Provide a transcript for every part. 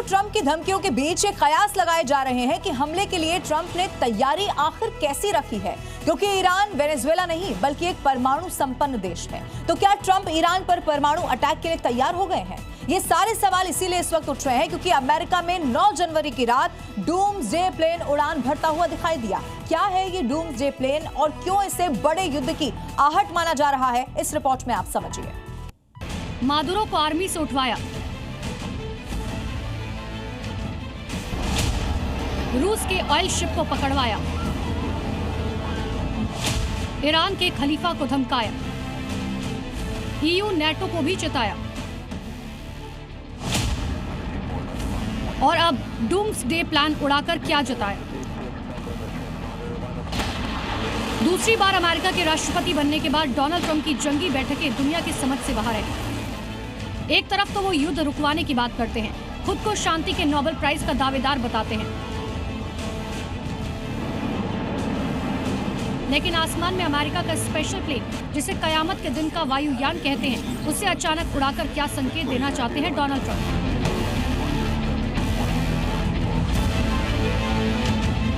Trump की धमकियों के बीच ये कयास लगाए जा रहे हैं कि हमले के लिए ट्रंप ने तैयारी आखिर कैसी रखी है, क्योंकि ईरान वेनेजुएला नहीं बल्कि एक परमाणु संपन्न देश है। तो क्या ट्रंप ईरान पर परमाणु अटैक के लिए तैयार हो गए हैं? ये सारे सवाल इसीलिए इस वक्त उठ रहे हैं क्योंकि अमेरिका में 9 जनवरी की रात डूम्सडे प्लेन उड़ान भरता हुआ दिखाई दिया। क्या है ये डूम्सडे प्लेन और क्यों इसे बड़े युद्ध की आहट माना जा रहा है, इस रिपोर्ट में आप समझिए। मादुरो को आर्मी से उठवाया, रूस के ऑयल शिप को पकड़वाया, ईरान के खलीफा को धमकाया, ईयू नेटो को भी चिताया और अब डूम्सडे प्लान उड़ाकर क्या जताया। दूसरी बार अमेरिका के राष्ट्रपति बनने के बाद डोनाल्ड ट्रंप की जंगी बैठकें दुनिया की समझ से बाहर है। एक तरफ तो वो युद्ध रुकवाने की बात करते हैं, खुद को शांति के नोबेल प्राइज का दावेदार बताते हैं, लेकिन आसमान में अमेरिका का स्पेशल प्लेन, जिसे कयामत के दिन का वायुयान कहते हैं, उसे अचानक उड़ाकर क्या संकेत देना चाहते हैं डोनाल्ड ट्रंप?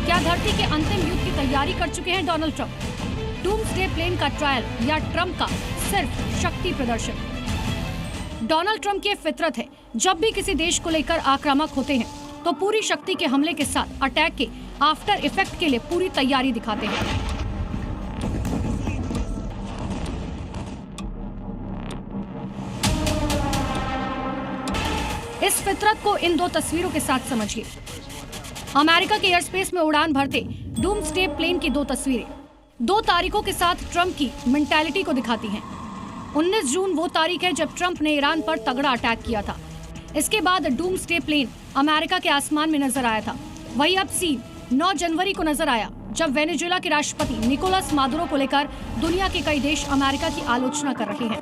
क्या धरती के अंतिम युद्ध की तैयारी कर चुके हैं डोनाल्ड ट्रंप? डूम्सडे प्लेन का ट्रायल या ट्रंप का सिर्फ शक्ति प्रदर्शन? डोनाल्ड ट्रंप की फितरत है, जब भी किसी देश को लेकर आक्रामक होते हैं तो पूरी शक्ति के हमले के साथ अटैक के आफ्टर इफेक्ट के लिए पूरी तैयारी दिखाते हैं। इस फितरत को इन 2 तस्वीरों के साथ समझिए। अमेरिका के एयरस्पेस में उड़ान भरते डूम्सडे प्लेन की 2 तस्वीरें 2 तारीखों के साथ ट्रंप की मेंटालिटी को दिखाती हैं। 19 जून वो तारीख है जब ट्रंप ने ईरान पर तगड़ा अटैक किया था। इसके बाद डूम्सडे प्लेन अमेरिका के आसमान में नजर आया था। वही अब सीन 9 जनवरी को नजर आया, जब वेनेजुएला के राष्ट्रपति निकोलस मादुरो को लेकर दुनिया के कई देश अमेरिका की आलोचना कर रहे हैं।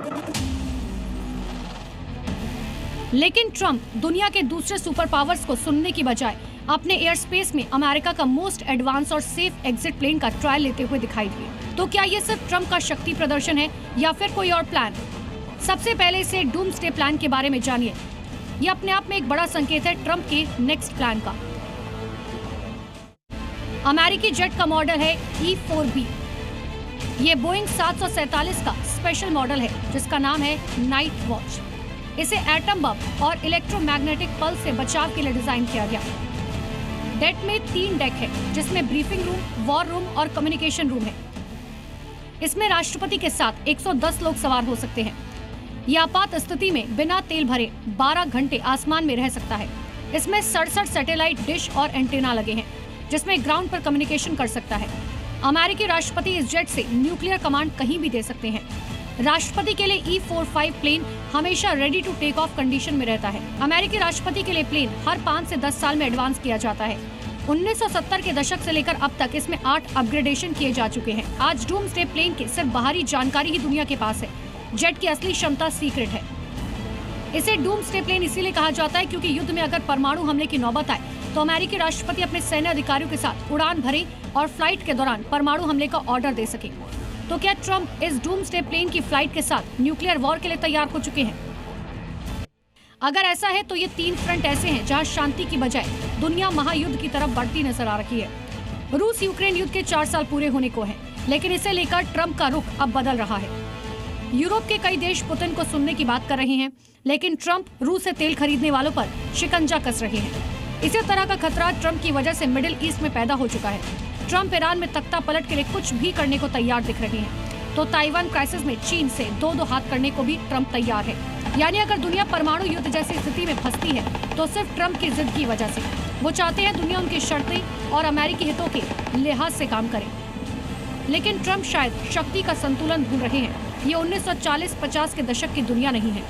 लेकिन ट्रंप दुनिया के दूसरे सुपर पावर्स को सुनने की बजाय अपने एयर स्पेस में अमेरिका का मोस्ट एडवांस और सेफ एग्जिट प्लेन का ट्रायल लेते हुए दिखाई दिए। तो क्या ये सिर्फ ट्रंप का शक्ति प्रदर्शन है या फिर कोई और प्लान? सबसे पहले इसे डूम्सडे प्लान के बारे में जानिए। ये अपने आप में एक बड़ा संकेत है ट्रंप के नेक्स्ट प्लान का। अमेरिकी जेट का मॉडल है E-4B। ये बोइंग 747 का स्पेशल मॉडल है जिसका नाम है नाइट वॉच। इसे एटम बम और इलेक्ट्रोमैग्नेटिक पल्स से बचाव के लिए डिजाइन किया गया। डेट में 3 डेक है, जिसमें ब्रीफिंग रूम, वॉर रूम और कम्युनिकेशन रूम है। इसमें राष्ट्रपति के साथ 110 लोग सवार हो सकते हैं। यह आपात स्थिति में बिना तेल भरे 12 घंटे आसमान में रह सकता है। इसमें 67 सैटेलाइट डिश और एंटेना लगे हैं, जिसमें ग्राउंड पर कम्युनिकेशन कर सकता है। अमेरिकी राष्ट्रपति इस जेट से न्यूक्लियर कमांड कहीं भी दे सकते हैं। राष्ट्रपति के लिए E-45 प्लेन हमेशा ready to take off condition में रहता है। अमेरिकी राष्ट्रपति के लिए प्लेन हर 5 से 10 साल में एडवांस किया जाता है। 1970 के दशक से लेकर अब तक इसमें 8 अपग्रेडेशन किए जा चुके हैं। आज डूम्सडे प्लेन की सिर्फ बाहरी जानकारी ही दुनिया के पास है। जेट की असली क्षमता सीक्रेट है। इसे डूम्सडे प्लेन इसीलिए कहा जाता है क्योंकि युद्ध में अगर परमाणु हमले की नौबत आए तो अमेरिकी राष्ट्रपति अपने सैन्य अधिकारियों के साथ उड़ान भरे और फ्लाइट के दौरान परमाणु हमले का ऑर्डर दे सके। तो क्या ट्रंप इस डूम्सडे प्लेन की फ्लाइट के साथ न्यूक्लियर वॉर के लिए तैयार हो चुके हैं? अगर ऐसा है तो ये 3 फ्रंट ऐसे हैं जहां शांति की बजाय दुनिया महायुद्ध की तरफ बढ़ती नजर आ रही है। रूस यूक्रेन युद्ध के 4 साल पूरे होने को हैं, लेकिन इसे लेकर ट्रंप का रुख अब बदल रहा है। यूरोप के कई देश पुतिन को सुनने की बात कर रहे हैं, लेकिन ट्रंप रूस से तेल खरीदने वालों पर शिकंजा कस रहे हैं। इसी तरह का खतरा ट्रंप की वजह से मिडिल ईस्ट में पैदा हो चुका है। ट्रंप ईरान में तख्ता पलट के लिए कुछ भी करने को तैयार दिख रहे हैं, तो ताइवान क्राइसिस में चीन से 2-2 हाथ करने को भी ट्रंप तैयार है। यानी अगर दुनिया परमाणु युद्ध जैसी स्थिति में फंसती है तो सिर्फ ट्रंप की जिद की वजह से। वो चाहते हैं दुनिया उनकी शर्तें और अमेरिकी हितों के लिहाज से काम करे। लेकिन ट्रंप शायद शक्ति का संतुलन भूल रहे हैं। ये 1940-50 के दशक की दुनिया नहीं है।